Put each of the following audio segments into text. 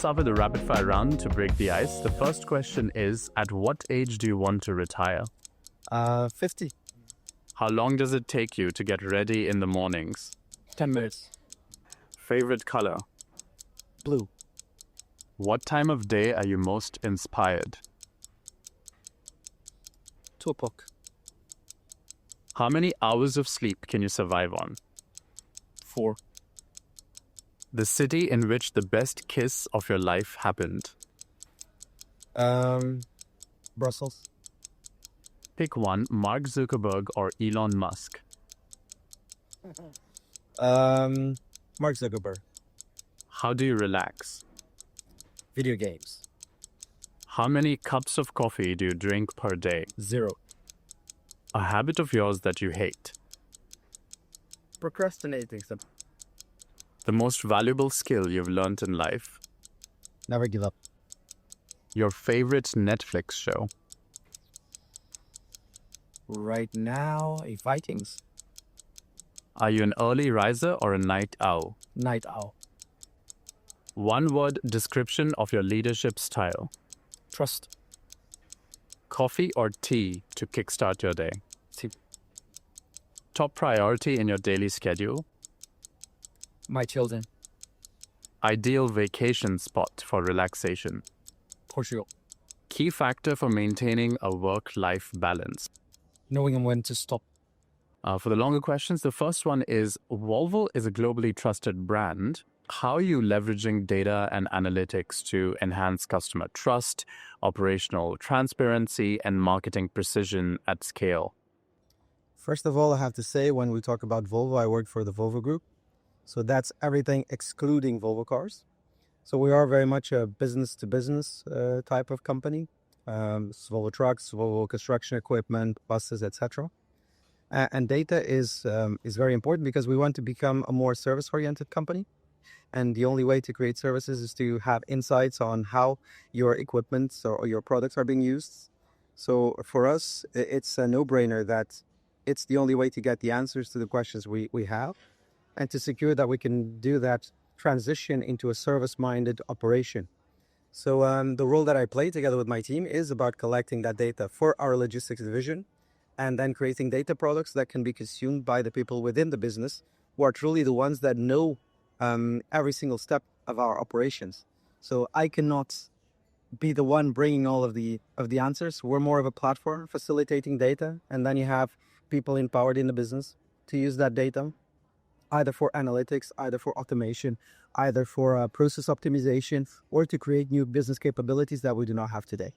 start with a rapid fire round to break the ice. The first question is, at what age do you want to retire? 50. How long does it take you to get ready in the mornings? 10 minutes. Favorite color? Blue. What time of day are you most inspired? 2 o'clock. How many hours of sleep can you survive on? 4. The city in which the best kiss of your life happened? Brussels. Pick one, Mark Zuckerberg or Elon Musk. Mark Zuckerberg. How do you relax? Video games. How many cups of coffee do you drink per day? 0. A habit of yours that you hate? Procrastinating. The most valuable skill you've learned in life? Never give up. Your favorite Netflix show? Right now, Vikings. Are you an early riser or a night owl? Night owl. One word description of your leadership style? Trust. Coffee or tea to kickstart your day? Tea. Top priority in your daily schedule? My children. Ideal vacation spot for relaxation? Portugal. Key factor for maintaining a work-life balance? Knowing when to stop. For the longer questions, the first one is, Volvo is a globally trusted brand. How are you leveraging data and analytics to enhance customer trust, operational transparency, and marketing precision at scale? First of all, I have to say, when we talk about Volvo, I work for the Volvo Group. So that's everything excluding Volvo cars. So we are very much a business-to-business type of company. Volvo trucks, Volvo construction equipment, buses, etc. And data is very important because we want to become a more service-oriented company. And the only way to create services is to have insights on how your equipment or your products are being used. So for us, it's a no-brainer that it's the only way to get the answers to the questions we have, and to secure that we can do that transition into a service-minded operation. So the role that I play together with my team is about collecting that data for our logistics division, and then creating data products that can be consumed by the people within the business who are truly the ones that know every single step of our operations. So I cannot be the one bringing all of the answers. We're more of a platform facilitating data, and then you have people empowered in the business to use that data either for analytics, either for automation, either for process optimization, or to create new business capabilities that we do not have today.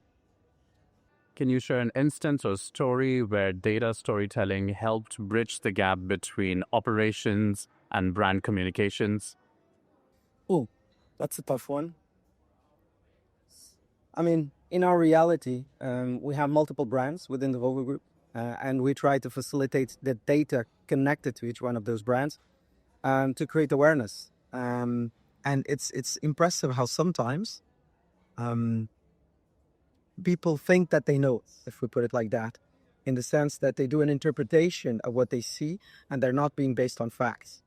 Can you share an instance or story where data storytelling helped bridge the gap between operations and brand communications? Oh, that's a tough one. I mean, in our reality, we have multiple brands within the Volvo Group, and we try to facilitate the data connected to each one of those brands to create awareness. And it's impressive how sometimes people think that they know, if we put it like that, in the sense that they do an interpretation of what they see and they're not being based on facts.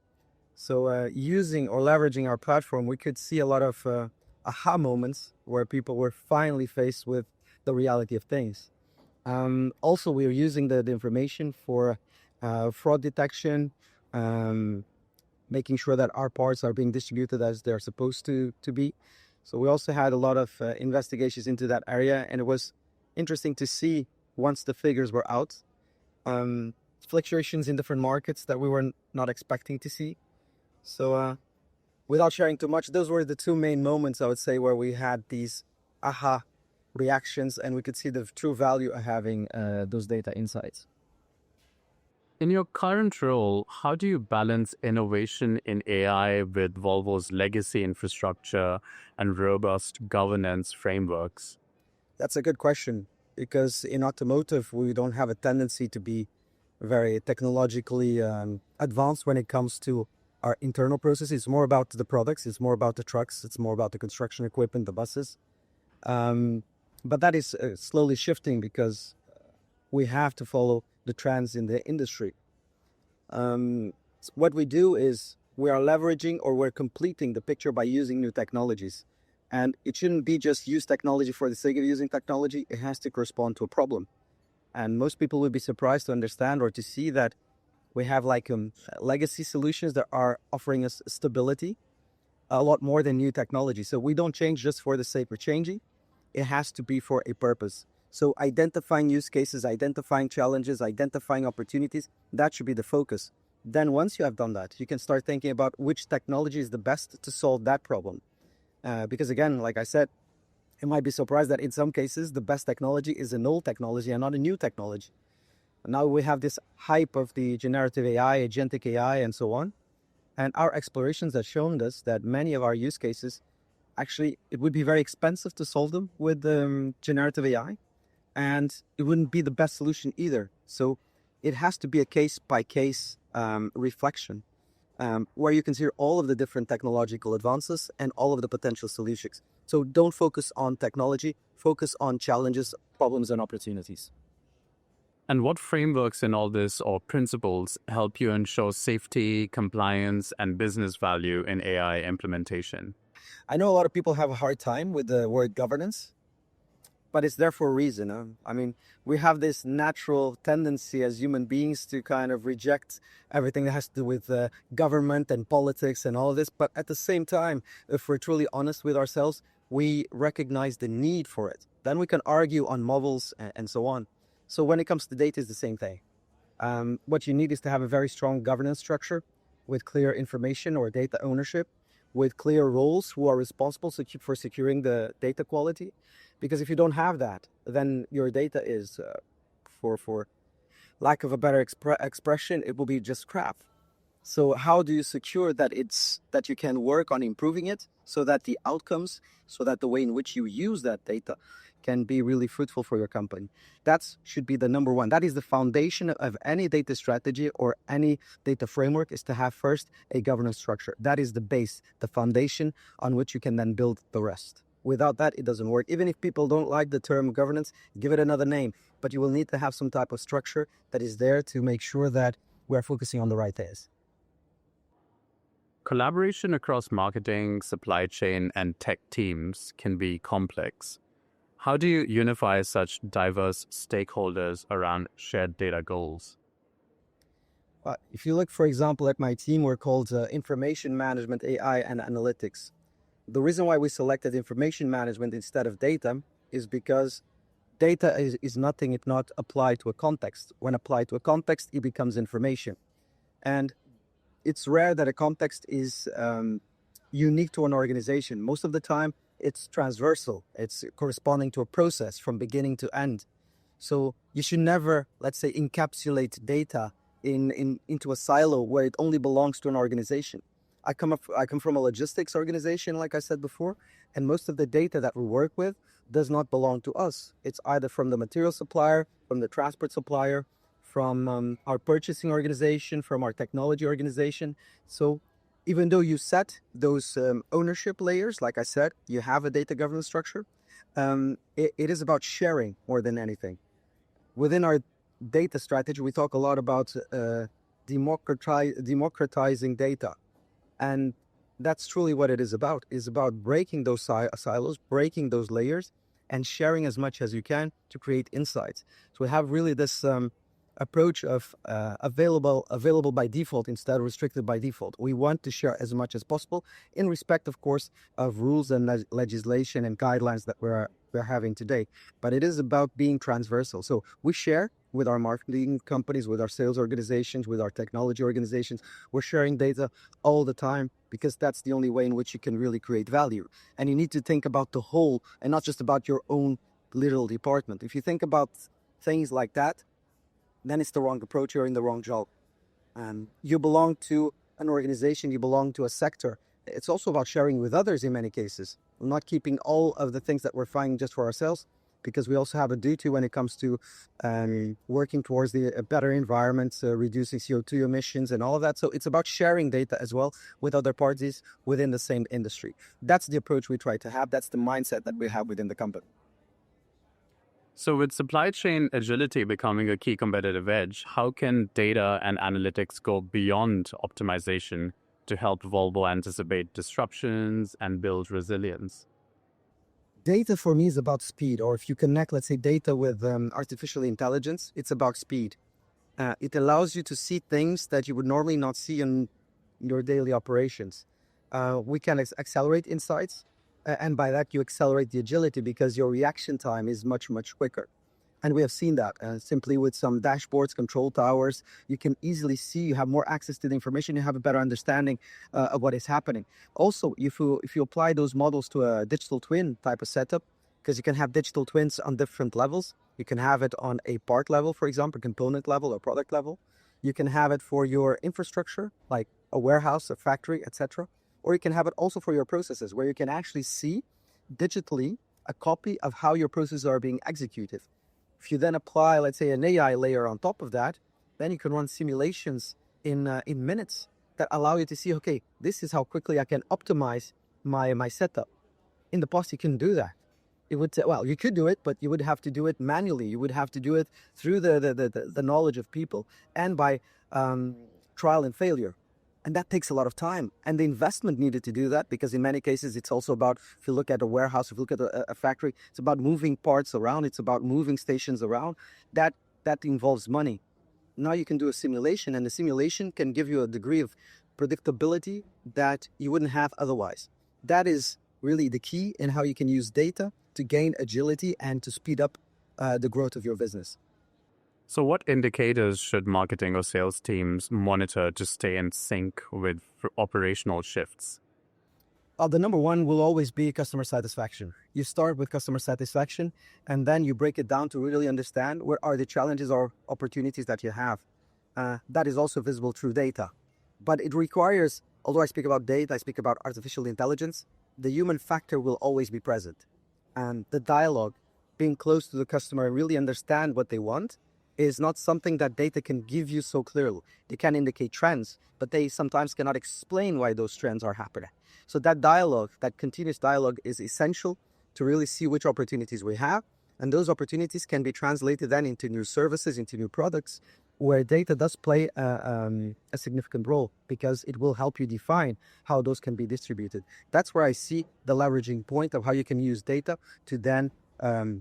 So using or leveraging our platform, we could see a lot of aha moments where people were finally faced with the reality of things. Also, we are using the information for fraud detection, making sure that our parts are being distributed as they're supposed to be. So we also had a lot of investigations into that area, and it was interesting to see once the figures were out, fluctuations in different markets that we were not expecting to see. So without sharing too much, those were the two main moments, I would say, where we had these aha reactions and we could see the true value of having those data insights. In your current role, how do you balance innovation in AI with Volvo's legacy infrastructure and robust governance frameworks? That's a good question, because in automotive, we don't have a tendency to be very technologically advanced when it comes to our internal processes. It's more about the products, it's more about the trucks, it's more about the construction equipment, the buses. But that is slowly shifting because we have to follow the trends in the industry. What we do is we are leveraging or we're completing the picture by using new technologies. And it shouldn't be just use technology for the sake of using technology. It has to correspond to a problem. And most people would be surprised to understand or to see that we have like legacy solutions that are offering us stability a lot more than new technology. So we don't change just for the sake of changing. It has to be for a purpose. So identifying use cases, identifying challenges, identifying opportunities, that should be the focus. Then once you have done that, you can start thinking about which technology is the best to solve that problem. Because again, like I said, you might be surprised that in some cases, the best technology is an old technology and not a new technology. Now we have this hype of the generative AI, agentic AI, and so on. And our explorations have shown us that many of our use cases, actually, it would be very expensive to solve them with generative AI, and it wouldn't be the best solution either. So it has to be a case-by-case reflection where you consider all of the different technological advances and all of the potential solutions. So don't focus on technology, focus on challenges, problems, and opportunities. And what frameworks in all this or principles help you ensure safety, compliance, and business value in AI implementation? I know a lot of people have a hard time with the word governance, but it's there for a reason. I mean, we have this natural tendency as human beings to kind of reject everything that has to do with government and politics and all of this. But at the same time, if we're truly honest with ourselves, we recognize the need for it. Then we can argue on models and so on. So when it comes to data, it's the same thing. What you need is to have a very strong governance structure with clear information or data ownership, with clear roles who are responsible for securing the data quality. Because if you don't have that, then your data is, for lack of a better expression, it will be just crap. So how do you secure that that you can work on improving it so that the outcomes, so that the way in which you use that data can be really fruitful for your company? That should be the number one. That is the foundation of any data strategy or any data framework, is to have first a governance structure. That is the base, the foundation on which you can then build the rest. Without that, it doesn't work. Even if people don't like the term governance, give it another name. But you will need to have some type of structure that is there to make sure that we're focusing on the right things. Collaboration across marketing, supply chain, and tech teams can be complex. How do you unify such diverse stakeholders around shared data goals? If you look, for example, at my team, we're called Information Management, AI, and Analytics. The reason why we selected information management instead of data is because data is nothing if not applied to a context. When applied to a context, it becomes information. And it's rare that a context is unique to an organization. Most of the time, it's transversal. It's corresponding to a process from beginning to end. So you should never, let's say, encapsulate data into a silo where it only belongs to an organization. I come from a logistics organization, like I said before, and most of the data that we work with does not belong to us. It's either from the material supplier, from the transport supplier, from our purchasing organization, from our technology organization. So even though you set those ownership layers, like I said, you have a data governance structure, it is about sharing more than anything. Within our data strategy, we talk a lot about democratizing data. And that's truly what it is about breaking those silos, breaking those layers, and sharing as much as you can to create insights. So we have really this approach of available by default instead of restricted by default. We want to share as much as possible in respect, of course, of rules and legislation and guidelines that we're having today. But it is about being transversal. So we share with our marketing companies, with our sales organizations, with our technology organizations. We're sharing data all the time because that's the only way in which you can really create value. And you need to think about the whole and not just about your own little department. If you think about things like that, then it's the wrong approach. You're in the wrong job. You belong to an organization, you belong to a sector. It's also about sharing with others in many cases, not keeping all of the things that we're finding just for ourselves, because we also have a duty when it comes to working towards a better environment, reducing CO2 emissions and all of that. So it's about sharing data as well with other parties within the same industry. That's the approach we try to have. That's the mindset that we have within the company. So with supply chain agility becoming a key competitive edge, how can data and analytics go beyond optimization to help Volvo anticipate disruptions and build resilience? Data for me is about speed, or if you connect, let's say, data with artificial intelligence, it's about speed. It allows you to see things that you would normally not see in your daily operations. We can accelerate insights, and by that you accelerate the agility because your reaction time is much, much quicker. And we have seen that simply with some dashboards, control towers. You can easily see, you have more access to the information, you have a better understanding of what is happening. Also, if you apply those models to a digital twin type of setup, because you can have digital twins on different levels. You can have it on a part level, for example, component level or product level. You can have it for your infrastructure, like a warehouse, a factory, etc. Or you can have it also for your processes, where you can actually see digitally a copy of how your processes are being executed. If you then apply, let's say, an AI layer on top of that, then you can run simulations in minutes that allow you to see, okay, this is how quickly I can optimize my setup. In the past, you couldn't do that. It would say, well, you could do it, but you would have to do it manually. You would have to do it through the knowledge of people and by trial and failure. And that takes a lot of time. And the investment needed to do that, because in many cases, it's also about, if you look at a warehouse, if you look at a factory, it's about moving parts around. It's about moving stations around. That involves money. Now you can do a simulation, and the simulation can give you a degree of predictability that you wouldn't have otherwise. That is really the key in how you can use data to gain agility and to speed up the growth of your business. So, what indicators should marketing or sales teams monitor to stay in sync with operational shifts? The number one will always be customer satisfaction. You start with customer satisfaction, and then you break it down to really understand what are the challenges or opportunities that you have. That is also visible through data. But it requires, although I speak about data, I speak about artificial intelligence, the human factor will always be present. And the dialogue, being close to the customer and really understand what they want, is not something that data can give you so clearly. They can indicate trends, but they sometimes cannot explain why those trends are happening. So that dialogue, that continuous dialogue, is essential to really see which opportunities we have. And those opportunities can be translated then into new services, into new products, where data does play a significant role, because it will help you define how those can be distributed. That's where I see the leveraging point of how you can use data to then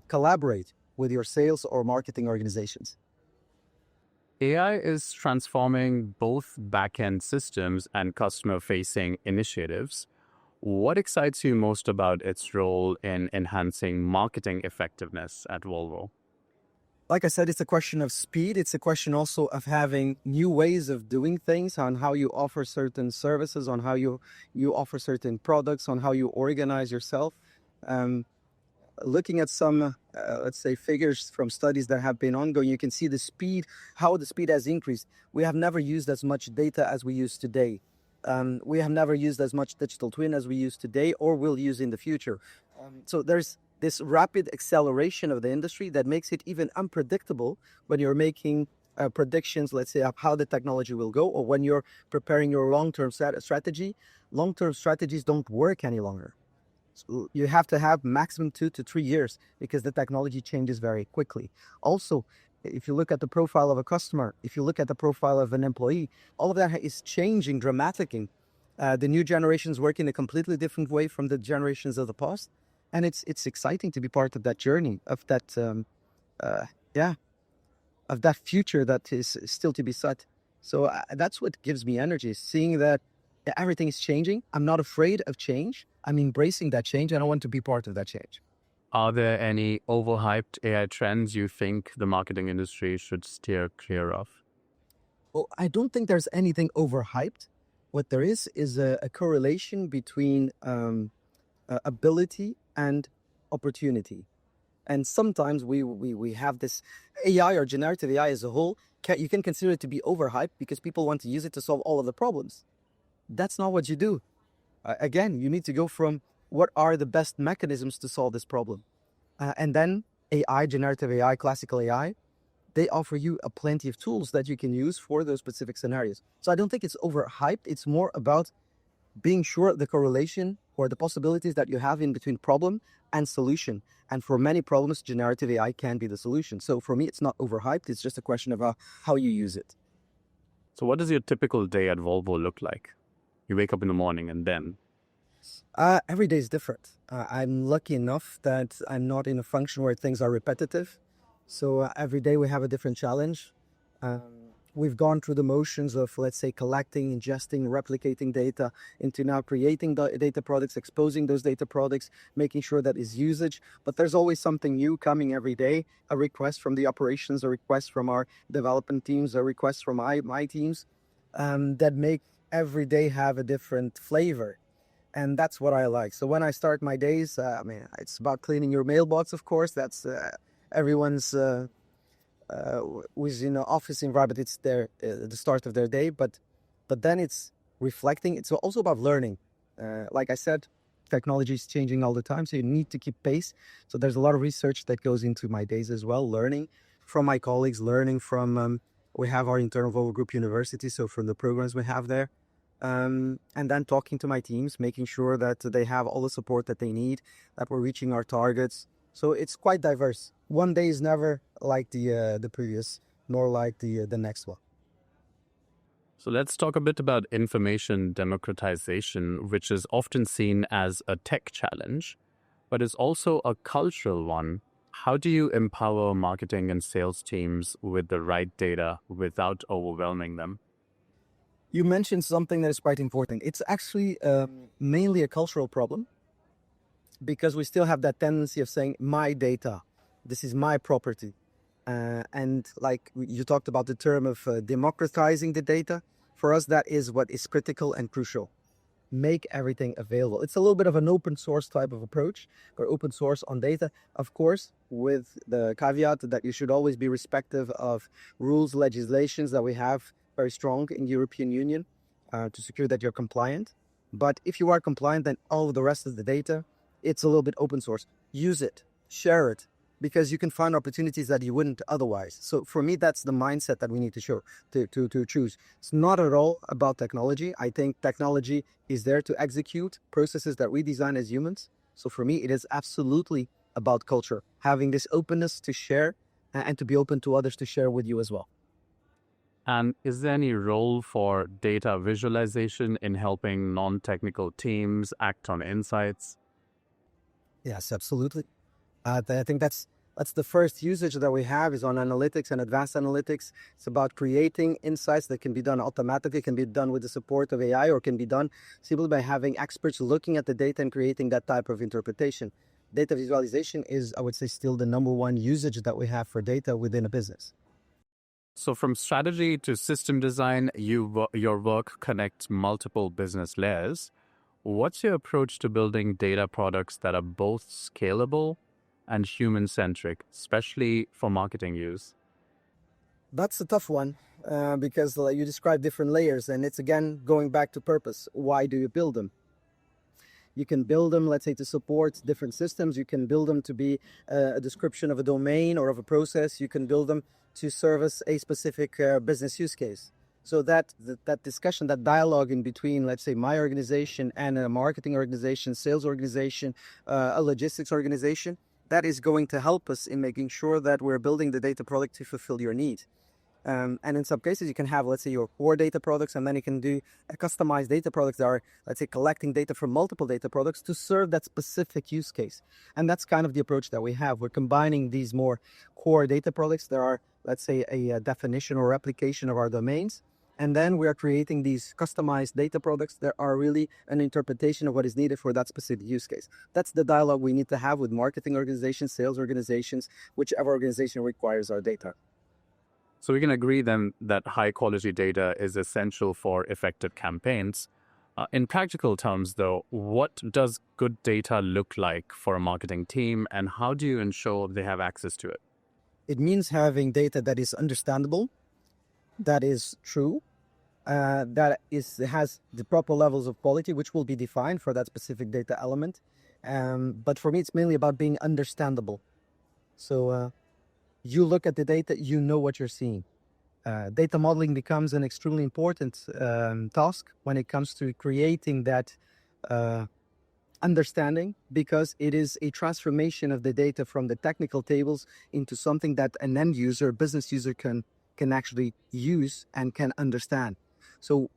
collaborate with your sales or marketing organizations. AI is transforming both back-end systems and customer-facing initiatives. What excites you most about its role in enhancing marketing effectiveness at Volvo? Like I said, it's a question of speed. It's a question also of having new ways of doing things, on how you offer certain services, on how you offer certain products, on how you organize yourself. Looking at some, let's say, figures from studies that have been ongoing, you can see the speed, how the speed has increased. We have never used as much data as we use today. We have never used as much digital twin as we use today or will use in the future. So there's this rapid acceleration of the industry that makes it even unpredictable when you're making predictions, let's say, of how the technology will go, or when you're preparing your long-term strategy. Long-term strategies don't work any longer. So you have to have maximum 2 to 3 years, because the technology changes very quickly. Also, if you look at the profile of a customer, if you look at the profile of an employee, all of that is changing dramatically. The new generations work in a completely different way from the generations of the past. And it's exciting to be part of that journey, of that, of that future that is still to be set. So that's what gives me energy, seeing that everything is changing. I'm not afraid of change. I'm embracing that change, and I want to be part of that change. Are there any overhyped AI trends you think the marketing industry should steer clear of? Well, I don't think there's anything overhyped. What there is a correlation between ability and opportunity. And sometimes we have this AI, or generative AI as a whole, you can consider it to be overhyped because people want to use it to solve all of the problems. That's not what you do. Again, you need to go from what are the best mechanisms to solve this problem. And then AI, generative AI, classical AI, they offer you a plenty of tools that you can use for those specific scenarios. So I don't think it's overhyped. It's more about being sure the correlation or the possibilities that you have in between problem and solution. And for many problems, generative AI can be the solution. So for me, it's not overhyped. It's just a question of how you use it. So, what does your typical day at Volvo look like? You wake up in the morning and then? Every day is different. I'm lucky enough that I'm not in a function where things are repetitive. So every day we have a different challenge. Um, we've gone through the motions of, let's say, collecting, ingesting, replicating data into now creating data products, exposing those data products, making sure that is usage. But there's always something new coming every day, a request from the operations, a request from our development teams, a request from my teams that make every day have a different flavor. And that's what I like. So when I start my days, it's about cleaning your mailbox, of course. That's everyone's who's in an office environment. It's their the start of their day, but then it's reflecting. It's also about learning. Like I said, technology is changing all the time, so you need to keep pace. So there's a lot of research that goes into my days as well. Learning from my colleagues, learning from we have our internal Volvo Group University, so from the programs we have there. And then talking to my teams, making sure that they have all the support that they need, that we're reaching our targets. So it's quite diverse. One day is never like the previous, nor like the next one. So let's talk a bit about information democratization, which is often seen as a tech challenge, but is also a cultural one. How do you empower marketing and sales teams with the right data without overwhelming them? You mentioned something that is quite important. It's actually mainly a cultural problem because we still have that tendency of saying my data, this is my property. And like you talked about the term of democratizing the data, for us that is what is critical and crucial. Make everything available. It's a little bit of an open source type of approach, or open source on data, of course, with the caveat that you should always be respective of rules, legislations that we have very strong in the European Union to secure that you're compliant. But if you are compliant, then all of the rest of the data, it's a little bit open source. Use it, share it, because you can find opportunities that you wouldn't otherwise. So for me, that's the mindset that we need to show, to choose. It's not at all about technology. I think technology is there to execute processes that we design as humans. So for me, it is absolutely about culture, having this openness to share and to be open to others to share with you as well. And is there any role for data visualization in helping non-technical teams act on insights? Yes, absolutely. I think that's the first usage that we have is on analytics and advanced analytics. It's about creating insights that can be done automatically, can be done with the support of AI, or can be done simply by having experts looking at the data and creating that type of interpretation. Data visualization is, I would say, still the number one usage that we have for data within a business. So from strategy to system design, your work connects multiple business layers. What's your approach to building data products that are both scalable and human-centric, especially for marketing use? That's a tough one because you describe different layers, and it's again going back to purpose. Why do you build them? You can build them, let's say, to support different systems. You can build them to be a description of a domain or of a process. You can build them to service a specific business use case. So that discussion, that dialogue in between, let's say, my organization and a marketing organization, sales organization, a logistics organization, that is going to help us in making sure that we're building the data product to fulfill your need. And in some cases, you can have, let's say, your core data products, and then you can do a customized data products that are, let's say, collecting data from multiple data products to serve that specific use case. And that's kind of the approach that we have. We're combining these more core data products. There are, let's say, a definition or replication of our domains. And then we are creating these customized data products that are really an interpretation of what is needed for that specific use case. That's the dialogue we need to have with marketing organizations, sales organizations, whichever organization requires our data. So we can agree then that high quality data is essential for effective campaigns. In practical terms, though, what does good data look like for a marketing team, and how do you ensure they have access to it? It means having data that is understandable, that is true, that has the proper levels of quality, which will be defined for that specific data element. But for me, it's mainly about being understandable. So you look at the data, you know what you're seeing. Data modeling becomes an extremely important task when it comes to creating that understanding, because it is a transformation of the data from the technical tables into something that an end user, business user can actually use and can understand. So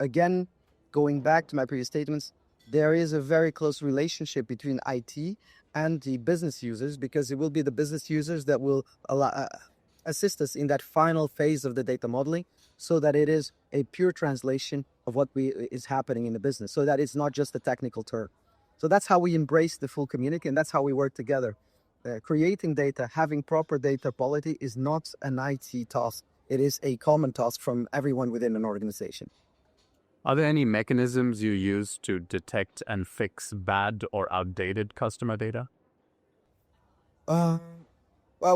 again, going back to my previous statements, there is a very close relationship between IT and the business users, because it will be the business users that will assist us in that final phase of the data modeling, so that it is a pure translation of what is happening in the business, so that it's not just a technical term. So that's how we embrace the full community, and that's how we work together. Creating data, having proper data quality is not an IT task. It is a common task from everyone within an organization. Are there any mechanisms you use to detect and fix bad or outdated customer data? Well,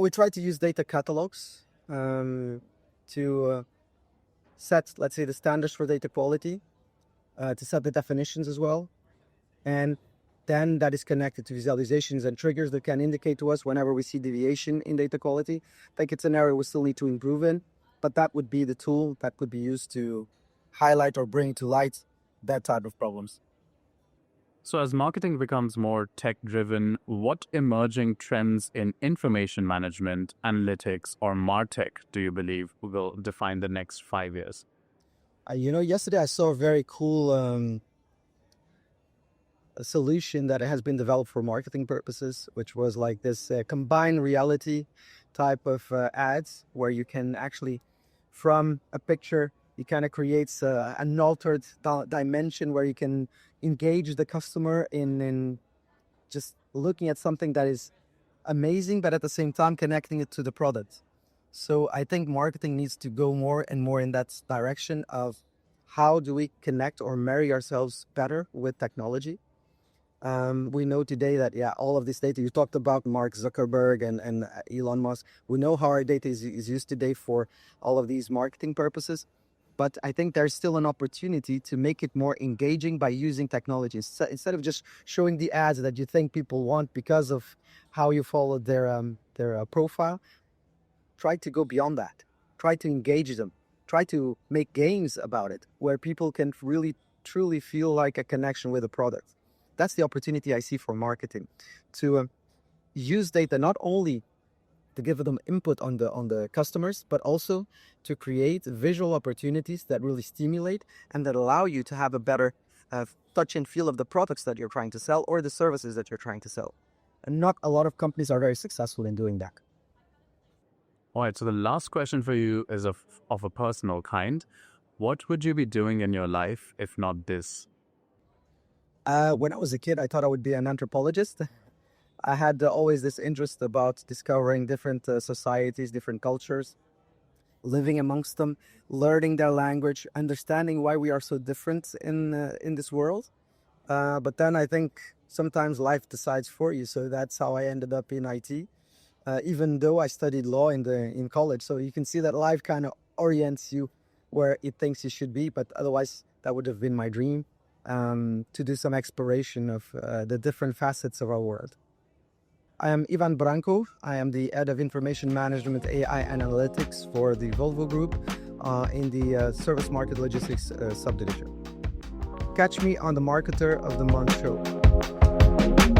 we try to use data catalogs to set, let's say, the standards for data quality, to set the definitions as well. And then that is connected to visualizations and triggers that can indicate to us whenever we see deviation in data quality. I think it's an area we still need to improve in, but that would be the tool that could be used to highlight or bring to light that type of problems. So as marketing becomes more tech-driven, what emerging trends in information management, analytics, or MarTech do you believe will define the next 5 years? Yesterday I saw a very cool a solution that has been developed for marketing purposes, which was like this combined reality type of ads, where you can actually, from a picture, it kind of creates an altered dimension where you can engage the customer in just looking at something that is amazing, but at the same time connecting it to the product. So I think marketing needs to go more and more in that direction of how do we connect or marry ourselves better with technology. We know today that, all of this data, you talked about Mark Zuckerberg and Elon Musk. We know how our data is used today for all of these marketing purposes. But I think there's still an opportunity to make it more engaging by using technology. Instead of just showing the ads that you think people want because of how you followed their profile, try to go beyond that. Try to engage them. Try to make games about it where people can really, truly feel like a connection with the product. That's the opportunity I see for marketing, to use data not only to give them input on the customers, but also to create visual opportunities that really stimulate and that allow you to have a better touch and feel of the products that you're trying to sell or the services that you're trying to sell. And not a lot of companies are very successful in doing that. All right, so the last question for you is of a personal kind. What would you be doing in your life if not this? When I was a kid, I thought I would be an anthropologist. I had always this interest about discovering different societies, different cultures, living amongst them, learning their language, understanding why we are so different in this world. But then I think sometimes life decides for you. So that's how I ended up in IT, even though I studied law in college. So you can see that life kind of orients you where it thinks you should be. But otherwise, that would have been my dream, to do some exploration of the different facets of our world. I am Ivan Branco. I am the head of information management, AI and analytics for the Volvo Group in the service market logistics subdivision. Catch me on the Marketer of the Month show.